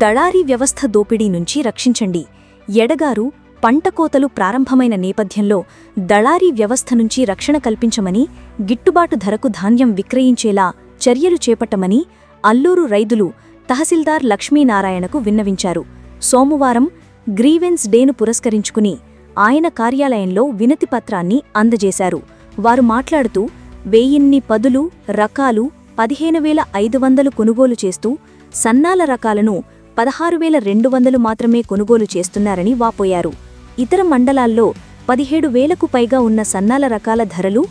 దళారీ వ్యవస్థ దోపిడీ నుంచి రక్షించండి. ఎడగారు, పంటకోతలు ప్రారంభమైన నేపథ్యంలో దళారీ వ్యవస్థ నుంచి రక్షణ కల్పించమని, గిట్టుబాటు ధరకు ధాన్యం విక్రయించేలా చర్యలు చేపట్టమని అల్లూరు రైతులు తహసీల్దార్ లక్ష్మీనారాయణకు విన్నవించారు. సోమవారం గ్రీవెన్స్ డేను పురస్కరించుకుని ఆయన కార్యాలయంలో వినతిపత్రాన్ని అందజేశారు. వారు మాట్లాడుతూ 1000 పదులు రకాలు 15,500 కొనుగోలు చేస్తూ సన్నాల రకాలను 16,200 మాత్రమే కొనుగోలు చేస్తున్నారని వాపోయారు. ఇతర మండలాల్లో 17,000కు పైగా ఉన్న సన్నాల రకాల ధరలు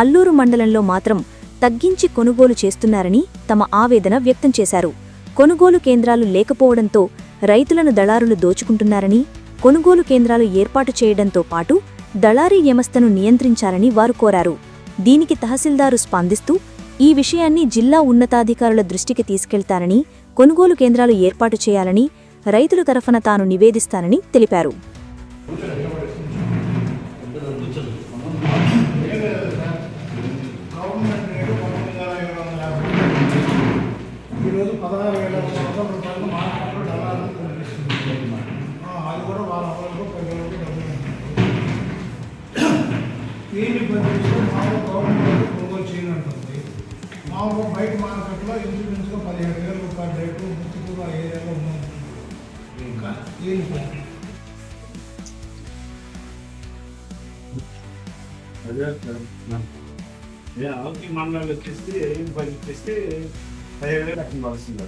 అల్లూరు మండలంలో మాత్రం తగ్గించి కొనుగోలు చేస్తున్నారని తమ ఆవేదన వ్యక్తం చేశారు. కొనుగోలు కేంద్రాలు లేకపోవడంతో రైతులను దళారులు దోచుకుంటున్నారని, కొనుగోలు కేంద్రాలు ఏర్పాటు చేయడంతో పాటు దళారీ వ్యవస్థను నియంత్రించాలని వారు కోరారు. దీనికి తహసీల్దారు స్పందిస్తూ ఈ విషయాన్ని జిల్లా ఉన్నతాధికారుల దృష్టికి తీసుకెళ్తానని, కొనుగోలు కేంద్రాలు ఏర్పాటు చేయాలని రైతుల తరఫున తాను నివేదిస్తానని తెలిపారు. కొనుగోలు చేయనుంటుంది. మామూలుగా బయట మార్కెట్లో ఇన్సూరెన్స్గా 17,000 రూపాయల రేటు ముఖ్యంగా ఏరియాలో ఉంటుంది. ఇంకా మండలాలు వచ్చేసి 10 వచ్చేసి 15,000 లక్షలు వస్తుంది.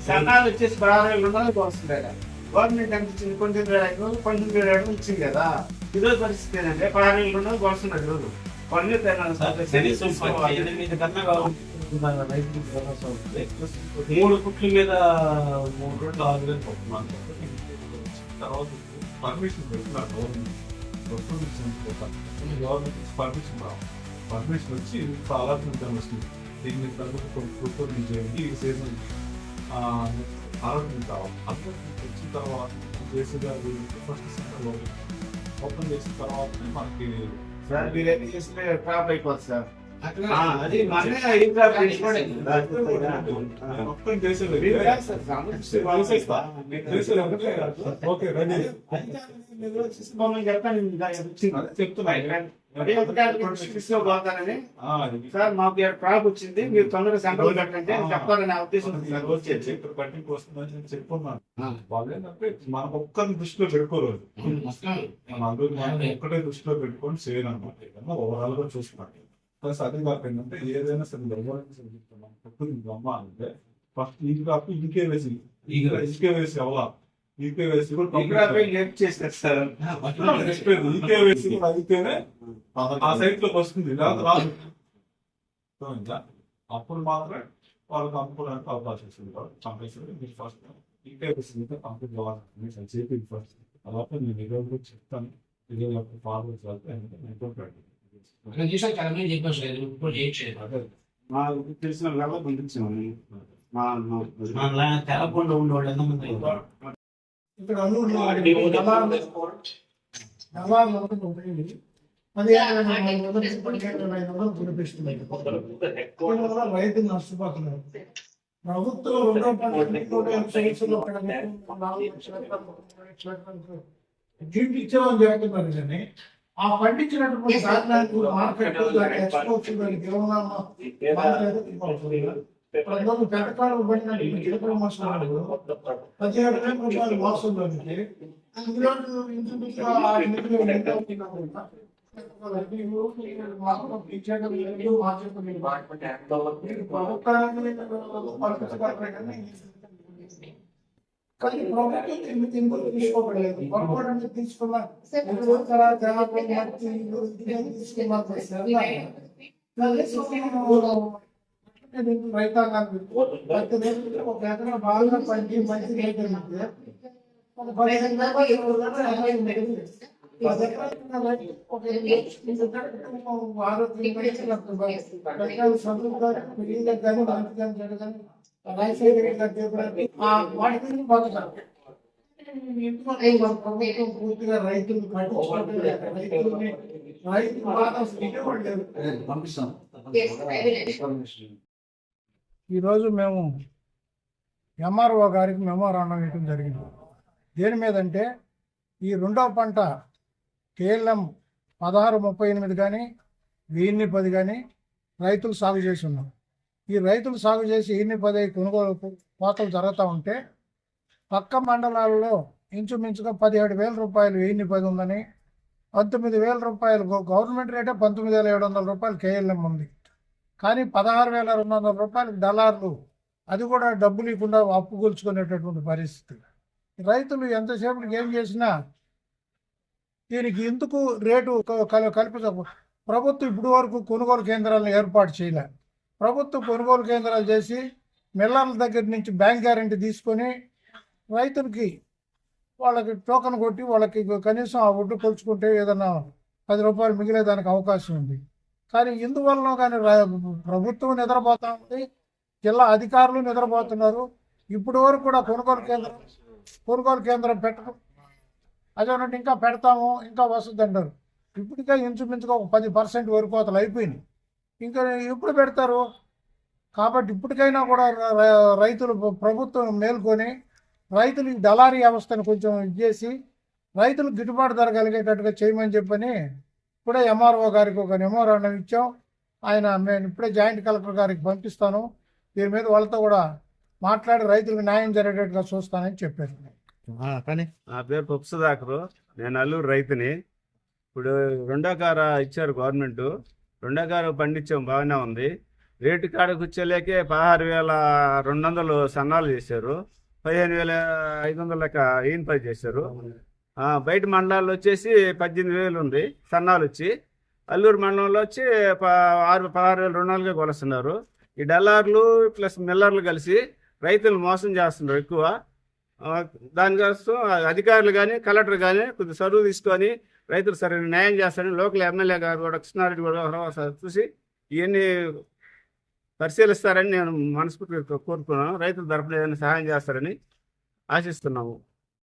సన్నాలు వచ్చేసి 16,200 వస్తుంది. గవర్నమెంట్ ఎంత ఇచ్చింది? 19,000 ఇచ్చింది కదా. ఈరోజు పరిస్థితి ఏంటంటే 16,200 వస్తున్నది. ఈరోజు కొన్ని 3 కుట్ల మీద 3 రోజులు 6,000 పడుతున్నాను. తర్వాత పర్మిషన్ పెడుతున్నారు గవర్నమెంట్ పర్మిషన్ రావు. పర్మిషన్ వచ్చి అలాట్మెంట్ వస్తుంది. దీన్ని తగ్గుతూ కొన్ని చేయండి. ఈ సీజన్ అలాట్మెంట్ రావాలి. అలాట్మెంట్ వచ్చిన తర్వాత చేసేదా ఫస్ట్ సెంటర్లో ఓపెన్ చేసిన తర్వాత మనకి చేస్తే ట్రాప్ అయిపోతుంది సార్. అది సార్ మాకు ట్రాప్ వచ్చింది, మీరు తొందరగా సెంటర్ పెట్టండి చెప్పాలని ఉద్దేశం పట్టింపు వస్తుందని చెప్పుకున్నాను. వాళ్ళు ఏంటంటే మనకు ఒక్కరిని దృష్టిలో పెట్టుకోలేదు, మన అందరూ ఒక్కటే దృష్టిలో పెట్టుకొని చేయాలన్నమాట. ఏదన్నా ఓవరాల్ గా చూసుకున్నాను. ప్లస్ అదే కాకుండా ఏంటంటే ఏదైనా సరే అమ్మ అంటే ఫస్ట్ ఈ కాపు ఇంకే వేసి అవలా ఈకేవేసి అయితేనే ఆ సైట్ లోకి వస్తుంది, రాదు. అప్పుడు మాత్రమే వాళ్ళకి అమ్ముకోవడానికి అవకాశం వస్తుంది. కంపల్సరీ మీరు ఫస్ట్ ఈకేవేసి కంప్లీట్ కావాలని చెప్పి ఫస్ట్ తర్వాత నేను నిరోధులు చెప్తాను. ఫార్వర్డ్ తెలిసిన వాళ్ళ పంపించాము. తెలకుండా ఉండేవాళ్ళు ఎంతమంది ఇక్కడ అల్లూరులో 17,500 గురిపిస్తున్నాయి. రైతులు నష్టపోతున్నారు. ప్రభుత్వం డ్యూటీ ఇచ్చామని చెప్తున్నారు కానీ ఆ పండించినటువంటి ధాన్యానికి మార్కెట్ ఎక్స్పోర్ట్స్ పెద్దకాలం పడినటువంటి గిడపల మసాలు 17,000 రూపాయలు మోసంలోనికి అందులో కానీ ప్రభుత్వం తీసుకోబడలేదు. గవర్నమెంట్ తీసుకున్న రైతాంగానికి ఒక ఎకరా బాగా పంచి మంచి రేట్ అయితే 15,000 వాటి బాగా ఇంతవరకు ప్రభుత్వం పూర్తిగా రైతులను పట్టించుకోవట్లేదు. రైతు బాధ అసలు ఇవ్వట్లేదు. ఈరోజు మేము ఎంఆర్ఓ గారికి మెమోరాండం ఇవ్వడం జరిగింది. దేని మీదంటే ఈ రెండవ పంట కేఎల్ఎం 1638 కానీ 1010 కానీ రైతులు సాగు చేసి ఉన్నాం. ఈ రైతులు సాగు చేసి 1010 కొనుగోలు కోతలు జరుగుతూ ఉంటే పక్క మండలాల్లో ఇంచుమించుగా 17,000 రూపాయలు 1010 ఉందని, 19,000 రూపాయలు గవర్నమెంట్ రేటే 19,700 రూపాయలు కేఎల్ఎం ఉంది. కానీ 16,200 రూపాయలకు దళారులు, అది కూడా డబ్బులు ఇవ్వకుండా అప్పు కూల్చుకునేటటువంటి పరిస్థితి. రైతులు ఎంతసేపటికి ఏం చేసినా దీనికి ఎందుకు రేటు కల్పించకు. ప్రభుత్వం ఇప్పటి వరకు కొనుగోలు కేంద్రాలను ఏర్పాటు చేయలే. ప్రభుత్వం కొనుగోలు కేంద్రాలు చేసి మిల్లర్ల దగ్గర నుంచి బ్యాంక్ గ్యారెంటీ తీసుకొని రైతులకి వాళ్ళకి టోకన్ కొట్టి వాళ్ళకి కనీసం ఆ ఒడ్డు కొలుచుకుంటే ఏదన్నా 10 రూపాయలు మిగిలేదానికి అవకాశం ఉంది. కానీ ఇందువల్ల కానీ ప్రభుత్వం నిద్రపోతా ఉంది, జిల్లా అధికారులు నిద్రపోతున్నారు. ఇప్పటి వరకు కూడా కొనుగోలు కేంద్రం పెట్టడం అదేనంటే ఇంకా పెడతాము, ఇంకా వస్తుంది అంటారు. ఇప్పటికే ఇంచుమించుగా ఒక 10% వరకు కోతలు అయిపోయినాయి. ఇంకా ఎప్పుడు పెడతారు? కాబట్టి ఇప్పటికైనా కూడా రైతులు, ప్రభుత్వం మేల్కొని రైతులు ఈ దళారీ వ్యవస్థను కొంచెం చేసి రైతులకు గిట్టుబాటు ధర కలిగేటట్టుగా చేయమని చెప్పని ఇప్పుడే ఎంఆర్ఓ గారికి ఒక మెమోరాండం ఇచ్చాం. నేను ఇప్పుడే జాయింట్ కలెక్టర్ గారికి పంపిస్తాను. దీని మీద వాళ్ళతో కూడా మాట్లాడి రైతులకు న్యాయం జరిగేటట్టుగా చూస్తానని చెప్పారు. నా పేరు పప్పు సుధాకరు, నేను అల్లూరు రైతుని. ఇప్పుడు రెండో కార ఇచ్చారు గవర్నమెంట్, రెండో కార పండించాం, బాగానే ఉంది. రేటు కాడకు వచ్చేలేకే 16,200 సన్నాలు చేశారు, 15,500 లెక్క ఈయన పై చేశారు. బయట మండలాల్లో వచ్చేసి 18,000 ఉంది సన్నాలు వచ్చి. అల్లూరు మండలంలో వచ్చి 16,200గా కొలుస్తున్నారు. ఈ డల్లార్లు ప్లస్ మిల్లర్లు కలిసి రైతులు మోసం చేస్తున్నారు ఎక్కువ. దానికోసం అధికారులు కానీ కలెక్టర్ కానీ కొద్దిగా చదువు తీసుకొని రైతులు సరైన న్యాయం చేస్తారని లోకల్ ఎమ్మెల్యే గారు కూడా కృష్ణారెడ్డి కూడా చూసి ఇవన్నీ పరిశీలిస్తారని నేను మనస్ఫూర్తిగా కోరుకున్నాను. రైతుల తరఫున ఏదైనా సహాయం చేస్తారని ఆశిస్తున్నాము.